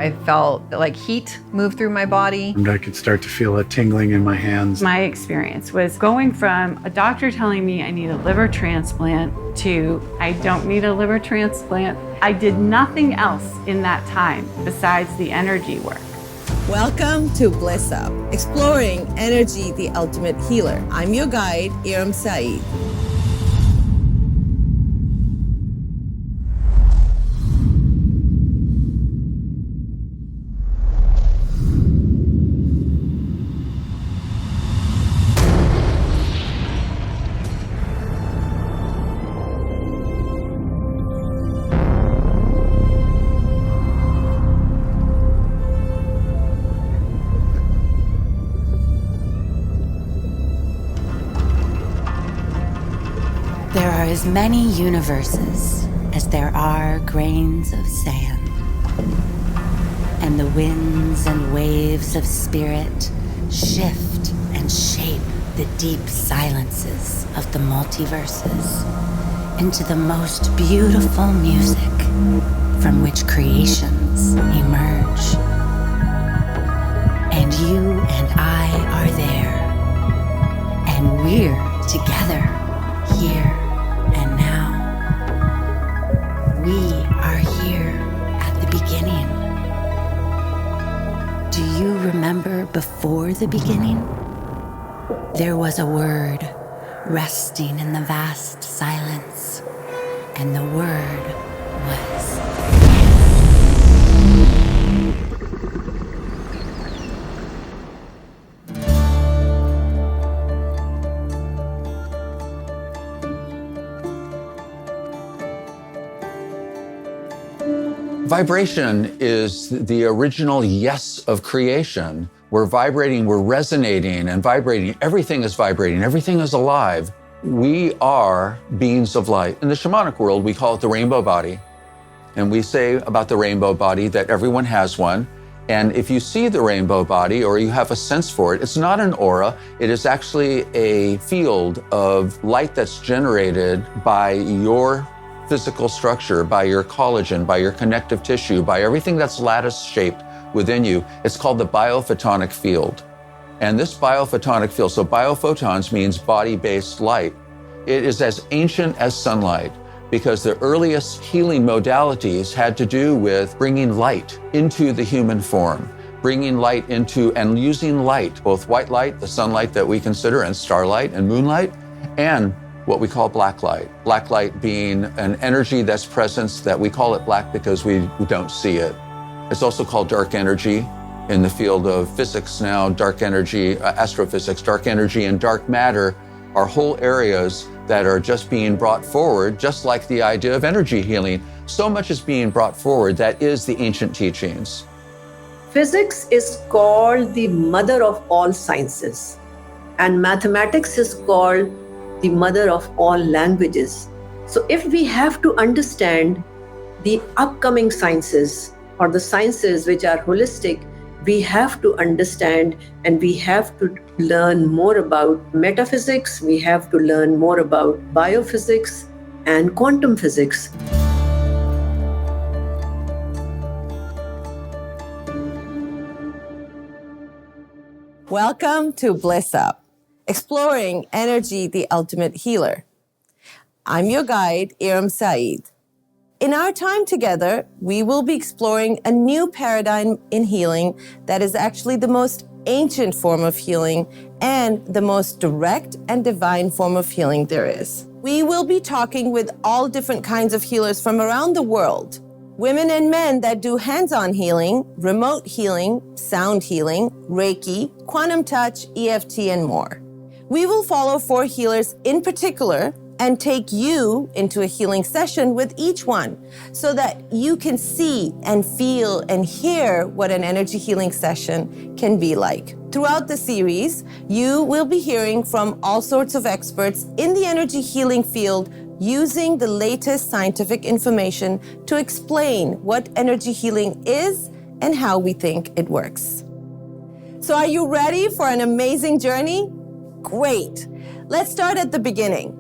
I felt like heat move through my body. And I could start to feel a tingling in my hands. My experience was going from a doctor telling me I need a liver transplant to I don't need a liver transplant. I did nothing else in that time besides the energy work. Welcome to Blissup, exploring energy, the ultimate healer. I'm your guide, Iram Saeed. There are as many universes as there are grains of sand. And the winds and waves of spirit shift and shape the deep silences of the multiverses into the most beautiful music from which creations emerge. And you and I are there, and we're together here and now. We are here at the beginning. Do you remember before the beginning? There was a word resting in the vast silence, and the word was Vibration is the original yes of creation. We're vibrating, we're resonating and vibrating. Everything is vibrating, everything is alive. We are beings of light. In the shamanic world, we call it the rainbow body. And we say about the rainbow body that everyone has one. And if you see the rainbow body or you have a sense for it, it's not an aura. It is actually a field of light that's generated by your physical structure, by your collagen, by your connective tissue, by everything that's lattice-shaped within you. It's called the biophotonic field. And this biophotonic field, so biophotons means body-based light. It is as ancient as sunlight because the earliest healing modalities had to do with bringing light into the human form, bringing light into and using light, both white light, the sunlight that we consider, and starlight and moonlight, and what we call black light. Black light being an energy that's present that we call it black because we don't see it. It's also called dark energy in the field of physics now. Dark energy, astrophysics, dark energy and dark matter are whole areas that are just being brought forward, just like the idea of energy healing. So much is being brought forward that is the ancient teachings. Physics is called the mother of all sciences, and mathematics is called the mother of all languages. So if we have to understand the upcoming sciences or the sciences which are holistic, we have to understand and we have to learn more about metaphysics, we have to learn more about biophysics and quantum physics. Welcome to Blissup, exploring energy, the ultimate healer. I'm your guide, Iram Saeed. In our time together, we will be exploring a new paradigm in healing that is actually the most ancient form of healing and the most direct and divine form of healing there is. We will be talking with all different kinds of healers from around the world. Women and men that do hands-on healing, remote healing, sound healing, Reiki, quantum touch, EFT, and more. We will follow 4 healers in particular and take you into a healing session with each one so that you can see and feel and hear what an energy healing session can be like. Throughout the series, you will be hearing from all sorts of experts in the energy healing field using the latest scientific information to explain what energy healing is and how we think it works. So are you ready for an amazing journey? Great. Let's start at the beginning.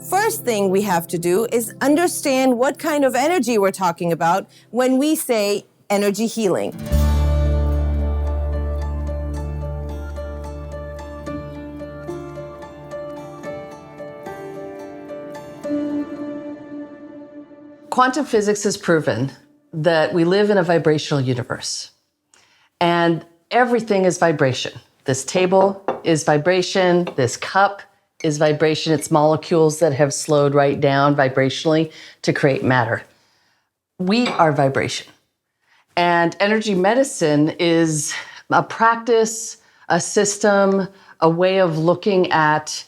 First thing we have to do is understand what kind of energy we're talking about when we say energy healing. Quantum physics has proven that we live in a vibrational universe, and everything is vibration. This table is vibration, this cup is vibration. It's molecules that have slowed right down vibrationally to create matter. We are vibration. And energy medicine is a practice, a system, a way of looking at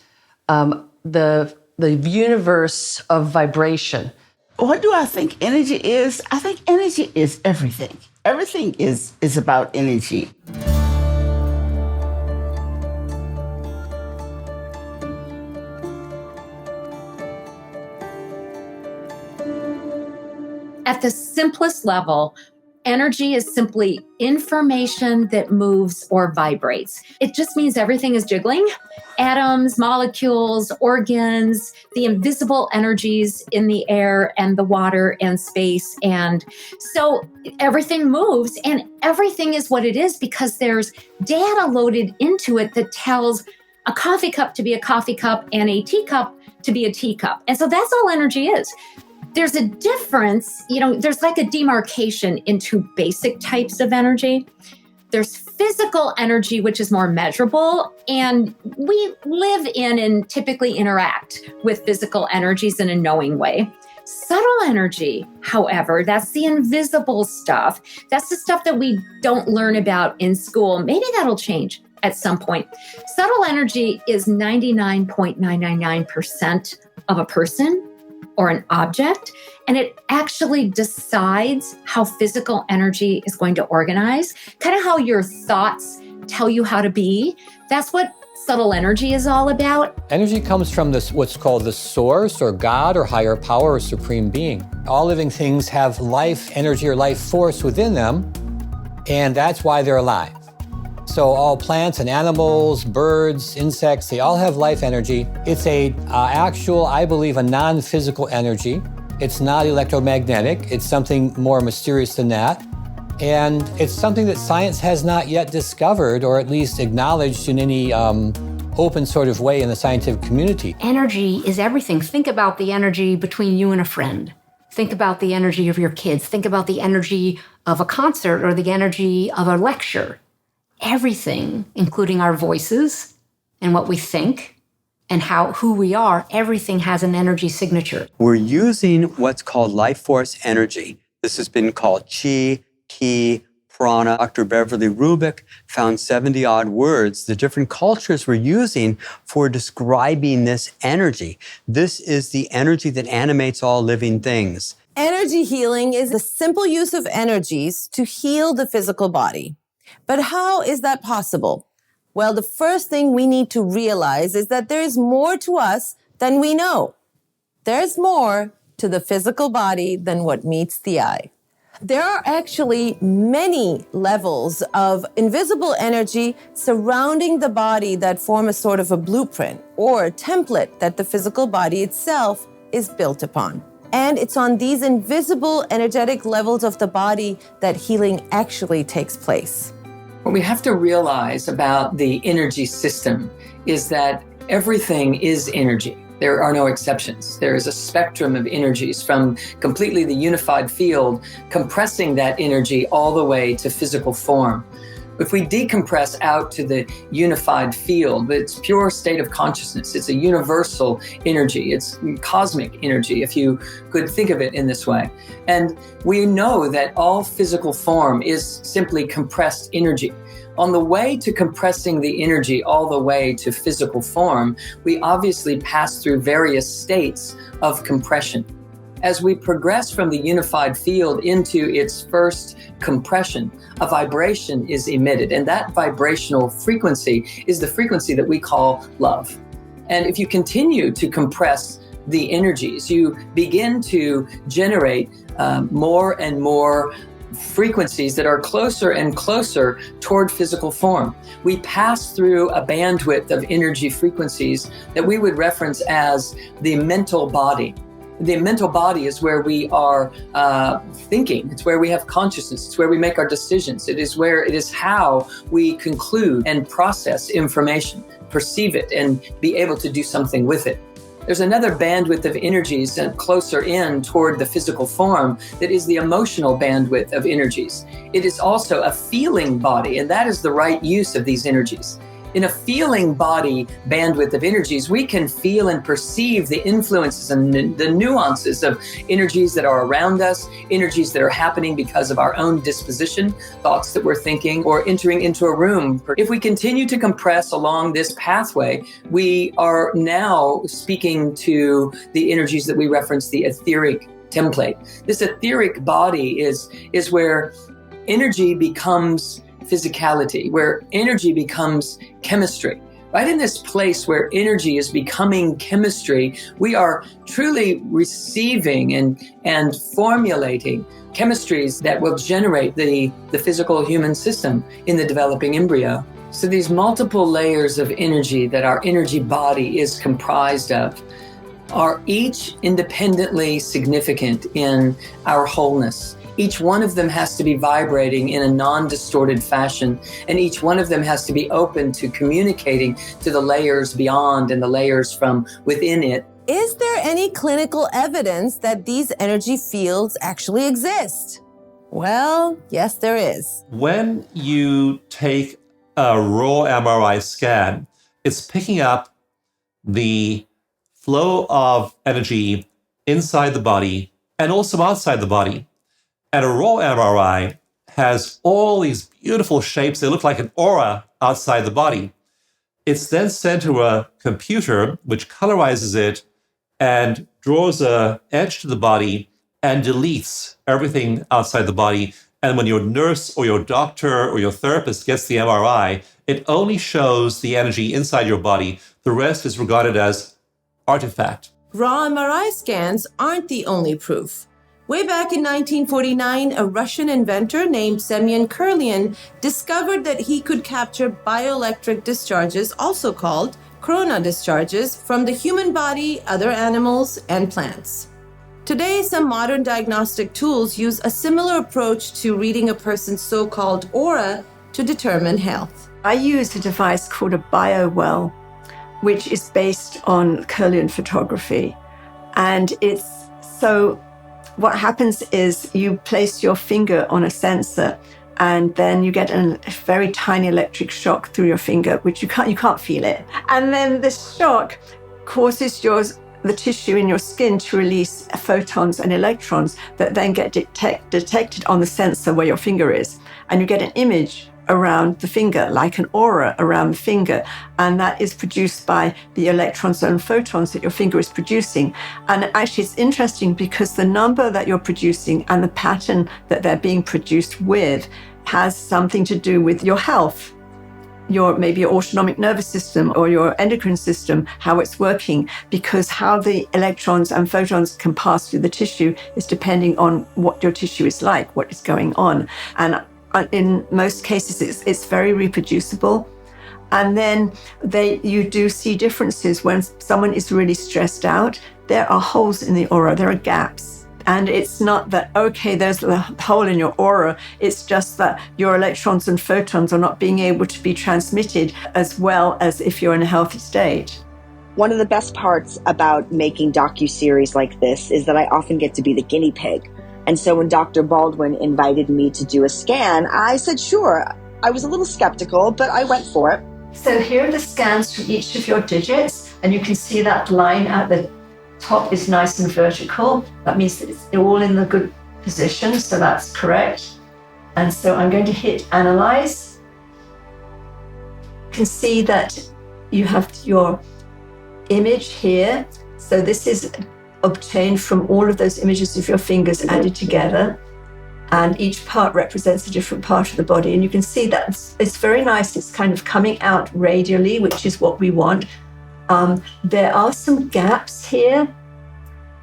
the universe of vibration. What do I think energy is? I think energy is everything. Everything is about energy. At the simplest level, energy is simply information that moves or vibrates. It just means everything is jiggling. Atoms, molecules, organs, the invisible energies in the air and the water and space. And so everything moves, and everything is what it is because there's data loaded into it that tells a coffee cup to be a coffee cup and a teacup to be a teacup. And so that's all energy is. There's a difference, there's like a demarcation into basic types of energy. There's physical energy, which is more measurable, and we live in and typically interact with physical energies in a knowing way. Subtle energy, however, that's the invisible stuff. That's the stuff that we don't learn about in school. Maybe that'll change at some point. Subtle energy is 99.999% of a person or an object, and it actually decides how physical energy is going to organize, kind of how your thoughts tell you how to be. That's what subtle energy is all about. Energy comes from what's called the source or God or higher power or supreme being. All living things have life energy or life force within them, and that's why they're alive. So all plants and animals, birds, insects, they all have life energy. It's I believe, a non-physical energy. It's not electromagnetic. It's something more mysterious than that. And it's something that science has not yet discovered or at least acknowledged in any open sort of way in the scientific community. Energy is everything. Think about the energy between you and a friend. Think about the energy of your kids. Think about the energy of a concert or the energy of a lecture. Everything, including our voices and what we think and who we are, everything has an energy signature. We're using what's called life force energy. This has been called chi, ki, prana. Dr. Beverly Rubik found 70-odd words, the different cultures were using for describing this energy. This is the energy that animates all living things. Energy healing is the simple use of energies to heal the physical body. But how is that possible? Well, the first thing we need to realize is that there is more to us than we know. There's more to the physical body than what meets the eye. There are actually many levels of invisible energy surrounding the body that form a sort of a blueprint or a template that the physical body itself is built upon. And it's on these invisible energetic levels of the body that healing actually takes place. What we have to realize about the energy system is that everything is energy. There are no exceptions. There is a spectrum of energies from completely the unified field, compressing that energy all the way to physical form. If we decompress out to the unified field, it's pure state of consciousness. It's a universal energy. It's cosmic energy, if you could think of it in this way. And we know that all physical form is simply compressed energy. On the way to compressing the energy all the way to physical form, we obviously pass through various states of compression. As we progress from the unified field into its first compression, a vibration is emitted, and that vibrational frequency is the frequency that we call love. And if you continue to compress the energies, you begin to generate more and more frequencies that are closer and closer toward physical form. We pass through a bandwidth of energy frequencies that we would reference as the mental body. The mental body is where we are thinking. It's where we have consciousness. It's where we make our decisions. It is how we conclude and process information, perceive it, and be able to do something with it. There's another bandwidth of energies closer in toward the physical form that is the emotional bandwidth of energies. It is also a feeling body, and that is the right use of these energies. In a feeling body bandwidth of energies, we can feel and perceive the influences and the nuances of energies that are around us, energies that are happening because of our own disposition, thoughts that we're thinking, or entering into a room. If we continue to compress along this pathway, we are now speaking to the energies that we reference, the etheric template. This etheric body is where energy becomes physicality, where energy becomes chemistry. Right in this place where energy is becoming chemistry, we are truly receiving and formulating chemistries that will generate the physical human system in the developing embryo. So these multiple layers of energy that our energy body is comprised of are each independently significant in our wholeness. Each one of them has to be vibrating in a non-distorted fashion, and each one of them has to be open to communicating to the layers beyond and the layers from within it. Is there any clinical evidence that these energy fields actually exist? Well, yes, there is. When you take a raw MRI scan, it's picking up the flow of energy inside the body and also outside the body. And a raw MRI has all these beautiful shapes. They look like an aura outside the body. It's then sent to a computer, which colorizes it and draws an edge to the body and deletes everything outside the body. And when your nurse or your doctor or your therapist gets the MRI, it only shows the energy inside your body. The rest is regarded as artifact. Raw MRI scans aren't the only proof. Way back in 1949, a Russian inventor named Semyon Kirlian discovered that he could capture bioelectric discharges, also called corona discharges, from the human body, other animals, and plants. Today, some modern diagnostic tools use a similar approach to reading a person's so-called aura to determine health. I use a device called a BioWell, which is based on Kirlian photography. And what happens is you place your finger on a sensor and then you get a very tiny electric shock through your finger, which you can't feel it. And then this shock causes the tissue in your skin to release photons and electrons that then get detected on the sensor where your finger is. And you get an image around the finger, like an aura around the finger. And that is produced by the electrons and photons that your finger is producing. And actually, it's interesting because the number that you're producing and the pattern that they're being produced with has something to do with your health, maybe your autonomic nervous system or your endocrine system, how it's working, because how the electrons and photons can pass through the tissue is depending on what your tissue is like, what is going on. And in most cases, it's very reproducible. And then you do see differences when someone is really stressed out. There are holes in the aura, there are gaps. And it's not that, okay, there's a hole in your aura. It's just that your electrons and photons are not being able to be transmitted as well as if you're in a healthy state. One of the best parts about making docuseries like this is that I often get to be the guinea pig. And so when Dr. Baldwin invited me to do a scan, I said, sure. I was a little skeptical, but I went for it. So here are the scans from each of your digits, and you can see that line at the top is nice and vertical. That means that it's all in the good position, so that's correct. And so I'm going to hit Analyze. You can see that you have your image here. So this is obtained from all of those images of your fingers added together. And each part represents a different part of the body. And you can see that it's very nice. It's kind of coming out radially, which is what we want. There are some gaps here.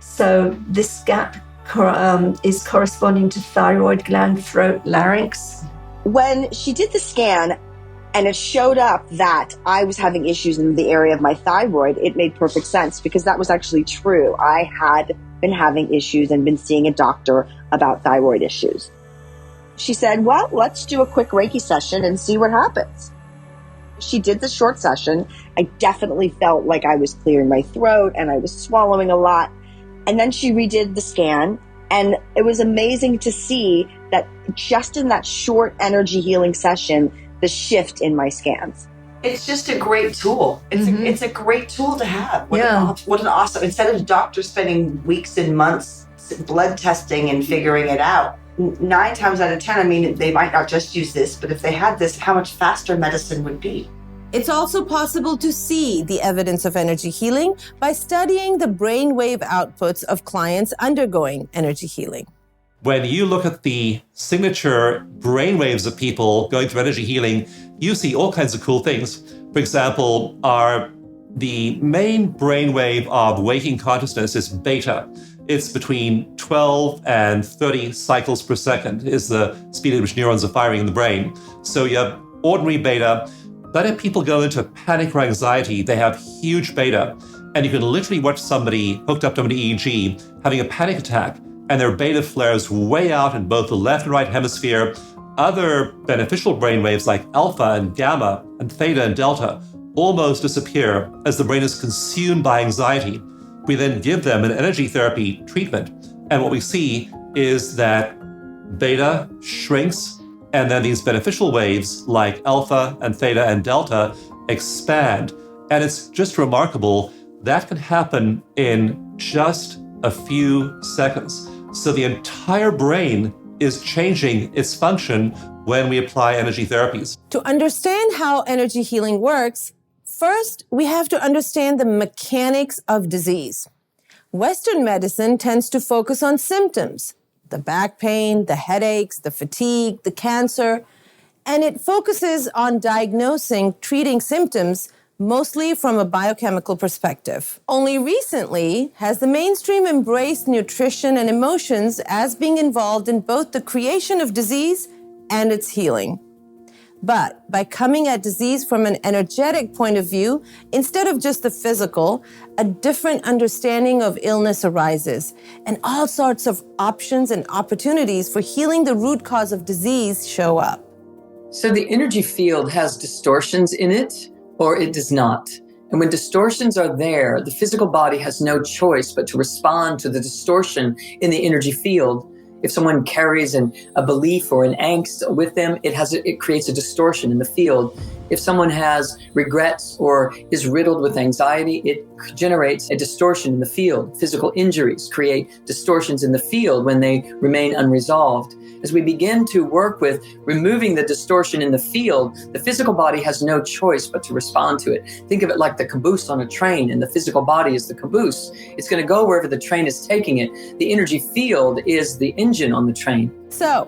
So this gap is corresponding to thyroid gland, throat, larynx. When she did the scan, and it showed up that I was having issues in the area of my thyroid, it made perfect sense because that was actually true. I had been having issues and been seeing a doctor about thyroid issues. She said, well, let's do a quick Reiki session and see what happens. She did the short session. I definitely felt like I was clearing my throat and I was swallowing a lot. And then she redid the scan, and it was amazing to see that just in that short energy healing session, the shift in my scans. It's just a great tool. It's a great tool to have. What an awesome, instead of doctors spending weeks and months blood testing and figuring it out, 9 times out of 10, I mean, they might not just use this, but if they had this, how much faster medicine would be. It's also possible to see the evidence of energy healing by studying the brainwave outputs of clients undergoing energy healing. When you look at the signature brainwaves of people going through energy healing, you see all kinds of cool things. For example, the main brainwave of waking consciousness is beta. It's between 12 and 30 cycles per second is the speed at which neurons are firing in the brain. So you have ordinary beta. Then if people go into panic or anxiety, they have huge beta. And you can literally watch somebody hooked up to an EEG having a panic attack, and their beta flares way out in both the left and right hemisphere. Other beneficial brainwaves like alpha and gamma and theta and delta almost disappear as the brain is consumed by anxiety. We then give them an energy therapy treatment, and what we see is that beta shrinks, and then these beneficial waves like alpha and theta and delta expand. And it's just remarkable. That can happen in just a few seconds. So the entire brain is changing its function when we apply energy therapies. To understand how energy healing works, first, we have to understand the mechanics of disease. Western medicine tends to focus on symptoms, the back pain, the headaches, the fatigue, the cancer, and it focuses on diagnosing, treating symptoms mostly from a biochemical perspective. Only recently has the mainstream embraced nutrition and emotions as being involved in both the creation of disease and its healing. But by coming at disease from an energetic point of view, instead of just the physical, a different understanding of illness arises, and all sorts of options and opportunities for healing the root cause of disease show up. So the energy field has distortions in it, or it does not. And when distortions are there, the physical body has no choice but to respond to the distortion in the energy field. If someone carries a belief or an angst with them, it creates a distortion in the field. If someone has regrets or is riddled with anxiety, it generates a distortion in the field. Physical injuries create distortions in the field when they remain unresolved. As we begin to work with removing the distortion in the field, the physical body has no choice but to respond to it. Think of it like the caboose on a train, and the physical body is the caboose. It's going to go wherever the train is taking it. The energy field is the engine on the train. So,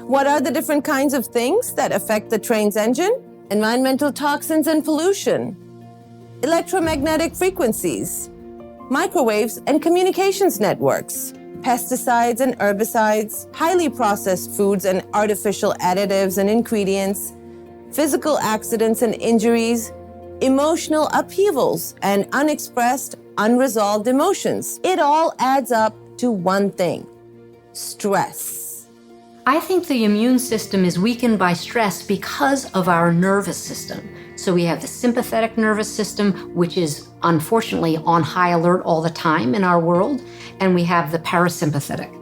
what are the different kinds of things that affect the train's engine? Environmental toxins and pollution, electromagnetic frequencies, microwaves and communications networks, pesticides and herbicides, highly processed foods and artificial additives and ingredients, physical accidents and injuries, emotional upheavals and unexpressed, unresolved emotions. It all adds up to one thing: stress. I think the immune system is weakened by stress because of our nervous system. So we have the sympathetic nervous system, which is unfortunately on high alert all the time in our world, and we have the parasympathetic.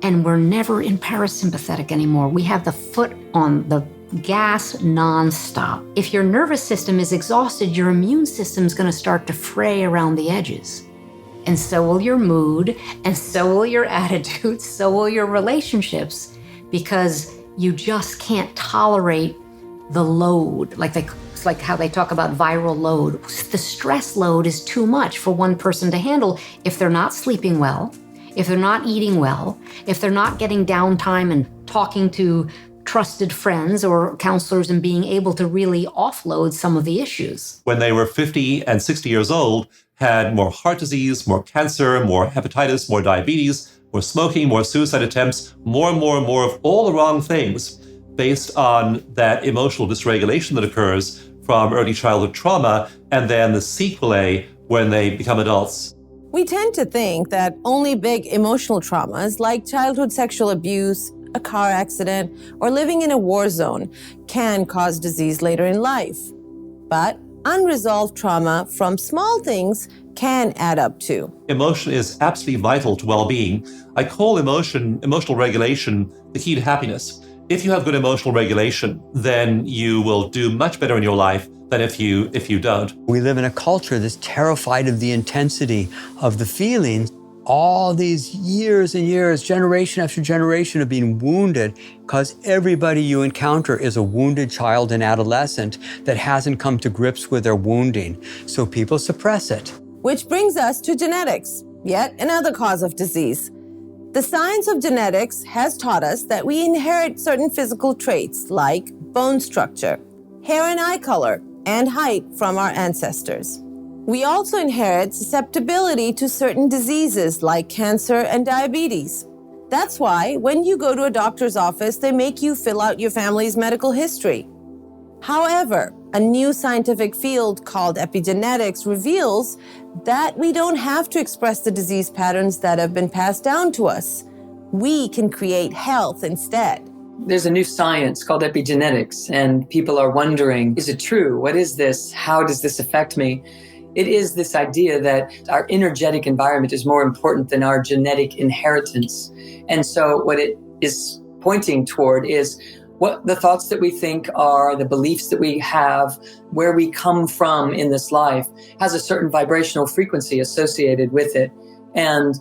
And we're never in parasympathetic anymore. We have the foot on the gas nonstop. If your nervous system is exhausted, your immune system is going to start to fray around the edges. And so will your mood, and so will your attitude, so will your relationships, because you just can't tolerate the load. It's like how they talk about viral load. The stress load is too much for one person to handle if they're not sleeping well, if they're not eating well, if they're not getting downtime and talking to trusted friends or counselors and being able to really offload some of the issues. When they were 50 and 60 years old, had more heart disease, more cancer, more hepatitis, more diabetes, more smoking, more suicide attempts, more and more of all the wrong things. based on that emotional dysregulation that occurs from early childhood trauma and then the sequelae when they become adults. We tend to think that only big emotional traumas like childhood sexual abuse, a car accident, or living in a war zone can cause disease later in life. But unresolved trauma from small things can add up too. Emotion is absolutely vital to well-being. I call emotional regulation, the key to happiness. If you have good emotional regulation, then you will do much better in your life than if you don't. We live in a culture that's terrified of the intensity of the feelings. All these years and years, generation after generation of being wounded, because everybody you encounter is a wounded child and adolescent that hasn't come to grips with their wounding. So people suppress it. Which brings us to genetics, yet another cause of disease. The science of genetics has taught us that we inherit certain physical traits like bone structure, hair and eye color, and height from our ancestors. We also inherit susceptibility to certain diseases like cancer and diabetes. That's why when you go to a doctor's office, they make you fill out your family's medical history. However, a new scientific field called epigenetics reveals that we don't have to express the disease patterns that have been passed down to us. We can create health instead. There's a new science called epigenetics, and people are wondering, is it true? What is this? How does this affect me? It is this idea that our energetic environment is more important than our genetic inheritance. And so what it is pointing toward is what the thoughts that we think are, the beliefs that we have, where we come from in this life has a certain vibrational frequency associated with it. And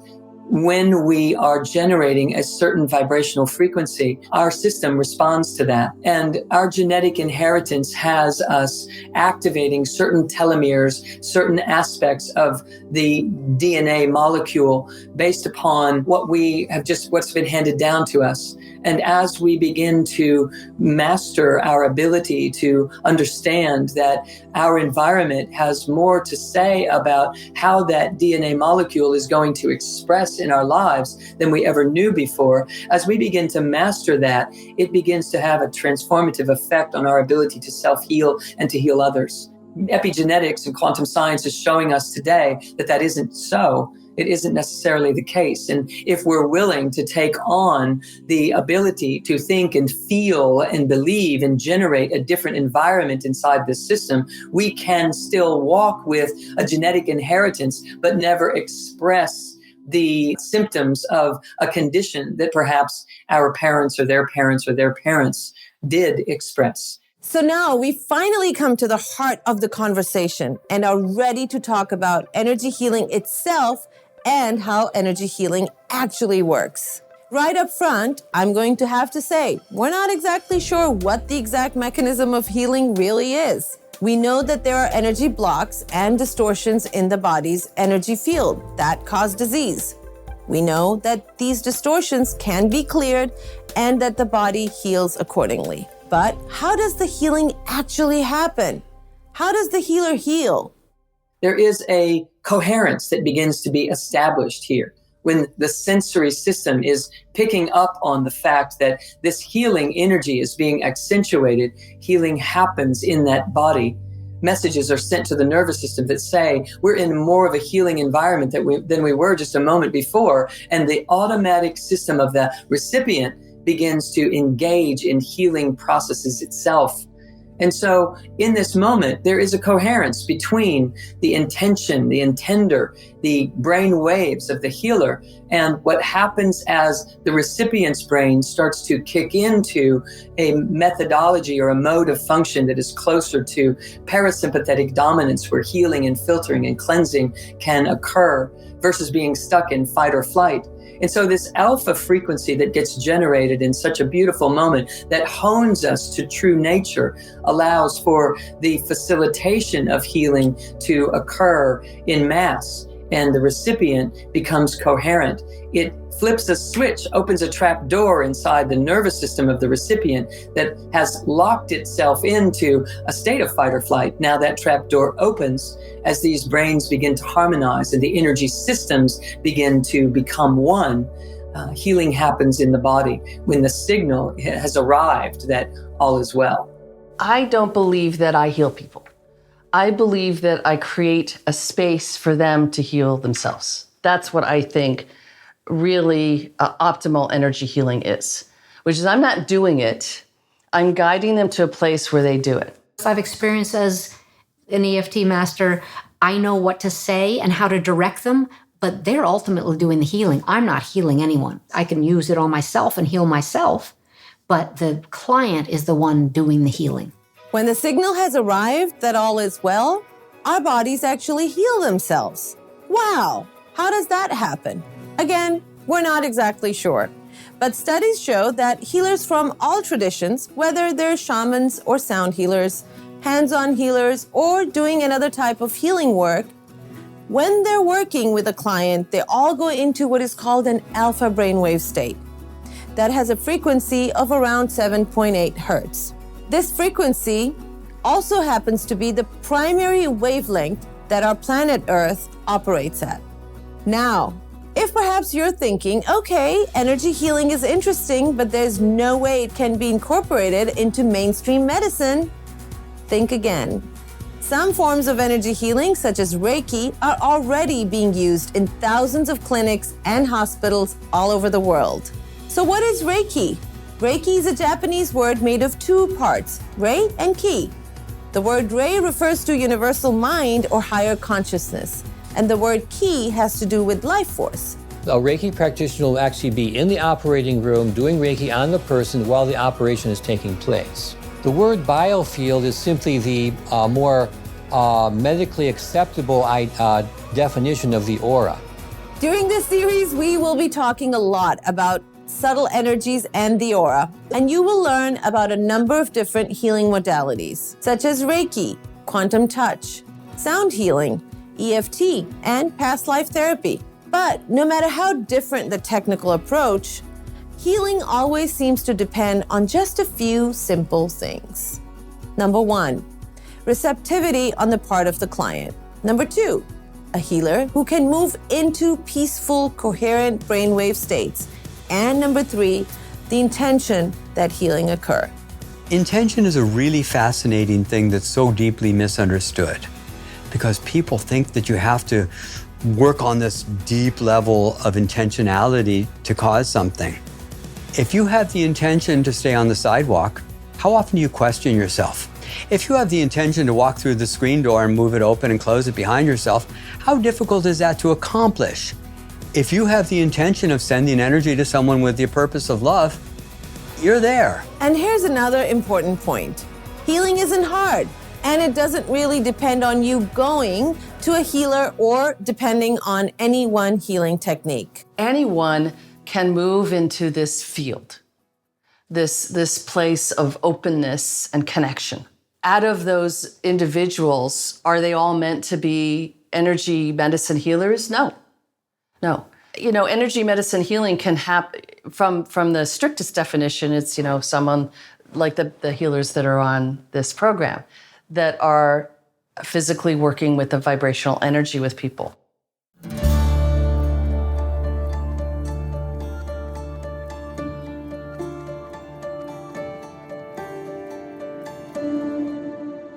when we are generating a certain vibrational frequency, our system responds to that. And our genetic inheritance has us activating certain telomeres, certain aspects of the DNA molecule based upon what's been handed down to us. And as we begin to master our ability to understand that our environment has more to say about how that DNA molecule is going to express in our lives than we ever knew before, as we begin to master that, it begins to have a transformative effect on our ability to self-heal and to heal others. Epigenetics and quantum science is showing us today that that isn't so. It isn't necessarily the case. And if we're willing to take on the ability to think and feel and believe and generate a different environment inside this system, we can still walk with a genetic inheritance, but never express the symptoms of a condition that perhaps our parents or their parents or their parents did express. So now we finally come to the heart of the conversation and are ready to talk about energy healing itself and how energy healing actually works. Right up front, I'm going to have to say, we're not exactly sure what the exact mechanism of healing really is. We know that there are energy blocks and distortions in the body's energy field that cause disease. We know that these distortions can be cleared and that the body heals accordingly. But how does the healing actually happen? How does the healer heal? There is a coherence that begins to be established here when the sensory system is picking up on the fact that this healing energy is being accentuated. Healing happens in that body. Messages are sent to the nervous system that say we're in more of a healing environment than we were just a moment before. And the automatic system of the recipient begins to engage in healing processes itself. And so in this moment, there is a coherence between the intention, the intender, the brain waves of the healer, and what happens as the recipient's brain starts to kick into a methodology or a mode of function that is closer to parasympathetic dominance, where healing and filtering and cleansing can occur versus being stuck in fight or flight. And so this alpha frequency that gets generated in such a beautiful moment that hones us to true nature allows for the facilitation of healing to occur in mass. and the recipient becomes coherent. It flips a switch, opens a trap door inside the nervous system of the recipient that has locked itself into a state of fight or flight. Now that trap door opens as these brains begin to harmonize and the energy systems begin to become one. Healing happens in the body when the signal has arrived that all is well. I don't believe that I heal people. I believe that I create a space for them to heal themselves. That's what I think really optimal energy healing is, which is I'm not doing it. I'm guiding them to a place where they do it. I've experienced as an EFT master, I know what to say and how to direct them, but they're ultimately doing the healing. I'm not healing anyone. I can use it on myself and heal myself, but the client is the one doing the healing. When the signal has arrived that all is well, our bodies actually heal themselves. Wow, how does that happen? Again, we're not exactly sure. But studies show that healers from all traditions, whether they're shamans or sound healers, hands-on healers, or doing another type of healing work, when they're working with a client, they all go into what is called an alpha brainwave state that has a frequency of around 7.8 hertz. This frequency also happens to be the primary wavelength that our planet Earth operates at. Now, if perhaps you're thinking, okay, energy healing is interesting, but there's no way it can be incorporated into mainstream medicine, think again. Some forms of energy healing, such as Reiki, are already being used in thousands of clinics and hospitals all over the world. So what is Reiki? Reiki is a Japanese word made of two parts, rei and ki. The word rei refers to universal mind or higher consciousness, and the word ki has to do with life force. A Reiki practitioner will actually be in the operating room doing Reiki on the person while the operation is taking place. The word biofield is simply the more medically acceptable definition of the aura. During this series, we will be talking a lot about subtle energies and the aura, and you will learn about a number of different healing modalities, such as Reiki, quantum touch, sound healing, EFT, and past life therapy. But no matter how different the technical approach, healing always seems to depend on just a few simple things. Number 1, receptivity on the part of the client. Number 2, a healer who can move into peaceful, coherent brainwave states. And number 3, the intention that healing occur. Intention is a really fascinating thing that's so deeply misunderstood because people think that you have to work on this deep level of intentionality to cause something. If you have the intention to stay on the sidewalk, how often do you question yourself? If you have the intention to walk through the screen door and move it open and close it behind yourself, how difficult is that to accomplish? If you have the intention of sending energy to someone with the purpose of love, you're there. And here's another important point. Healing isn't hard, and it doesn't really depend on you going to a healer or depending on any one healing technique. Anyone can move into this field, this place of openness and connection. Out of those individuals, are they all meant to be energy medicine healers? No. You know, energy medicine healing can happen from the strictest definition. It's, you know, someone like the healers that are on this program that are physically working with the vibrational energy with people.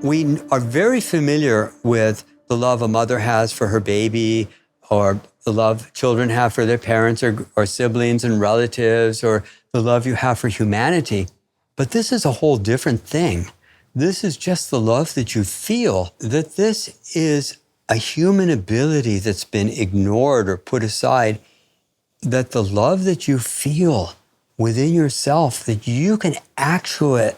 We are very familiar with the love a mother has for her baby, or the love children have for their parents or siblings and relatives, or the love you have for humanity. But this is a whole different thing. This is just the love that you feel, that this is a human ability that's been ignored or put aside, that the love that you feel within yourself, that you can actuate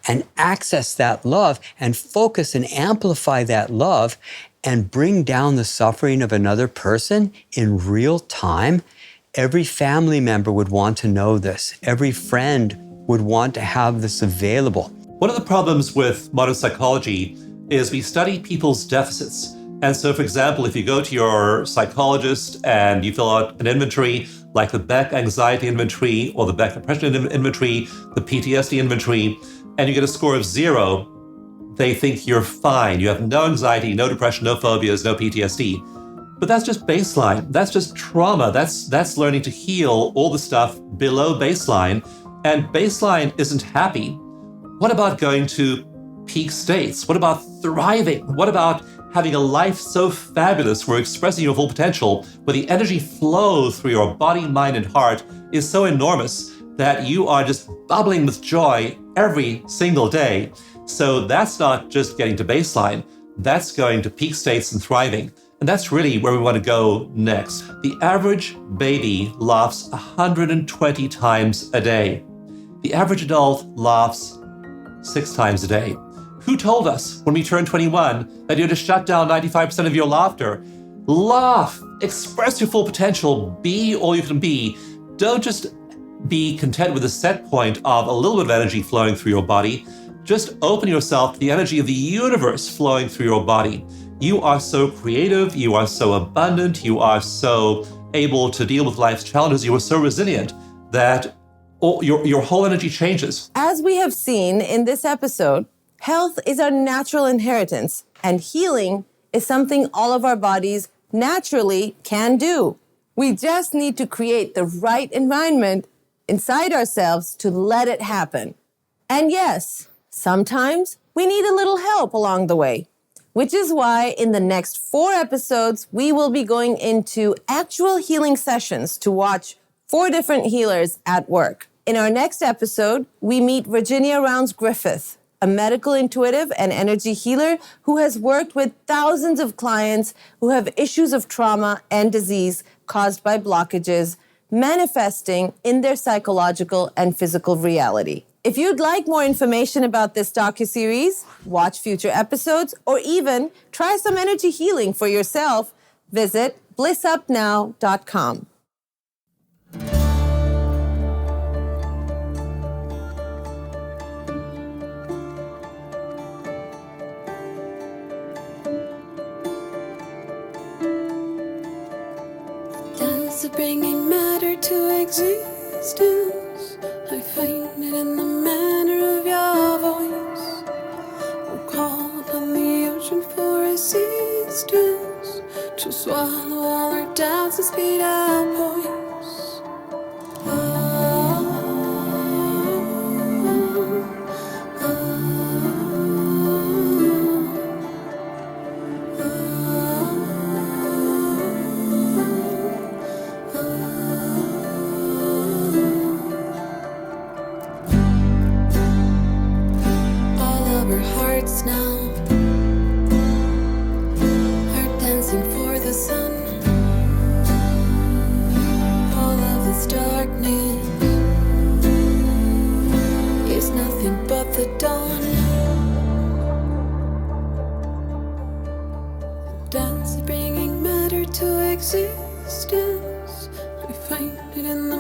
and access that love and focus and amplify that love and bring down the suffering of another person in real time. Every family member would want to know this. Every friend would want to have this available. One of the problems with modern psychology is we study people's deficits And so, for example, if you go to your psychologist and you fill out an inventory, like the Beck anxiety inventory or the Beck depression inventory, the PTSD inventory, and you get a score of 0, they think you're fine. You have no anxiety, no depression, no phobias, no PTSD. But that's just baseline. That's just trauma. That's learning to heal all the stuff below baseline. And baseline isn't happy. What about going to peak states? What about thriving? What about having a life so fabulous where expressing your full potential, where the energy flow through your body, mind, and heart is so enormous that you are just bubbling with joy every single day? So that's not just getting to baseline, that's going to peak states and thriving. And that's really where we want to go next. The average baby laughs 120 times a day. The average adult laughs 6 times a day. Who told us when we turned 21 that you had to shut down 95% of your laughter? Laugh, express your full potential, be all you can be. Don't just be content with the set point of a little bit of energy flowing through your body. Just open yourself to the energy of the universe flowing through your body. You are so creative, you are so abundant, you are so able to deal with life's challenges, you are so resilient that your whole energy changes. As we have seen in this episode, health is our natural inheritance, and healing is something all of our bodies naturally can do. We just need to create the right environment inside ourselves to let it happen. And yes, sometimes we need a little help along the way, which is why in the next 4 episodes, we will be going into actual healing sessions to watch 4 different healers at work. In our next episode, we meet Virginia Rounds Griffith, a medical intuitive and energy healer who has worked with thousands of clients who have issues of trauma and disease caused by blockages manifesting in their psychological and physical reality. If you'd like more information about this docuseries, watch future episodes, or even try some energy healing for yourself, visit blissupnow.com. Dance of bringing matter to existence. I find it in the manner of your voice. We'll call upon the ocean for assistance to swallow all our doubts and speed our voice. Now are dancing for the sun. All of this darkness is nothing but the dawn. Dance bringing matter to existence. I find it in the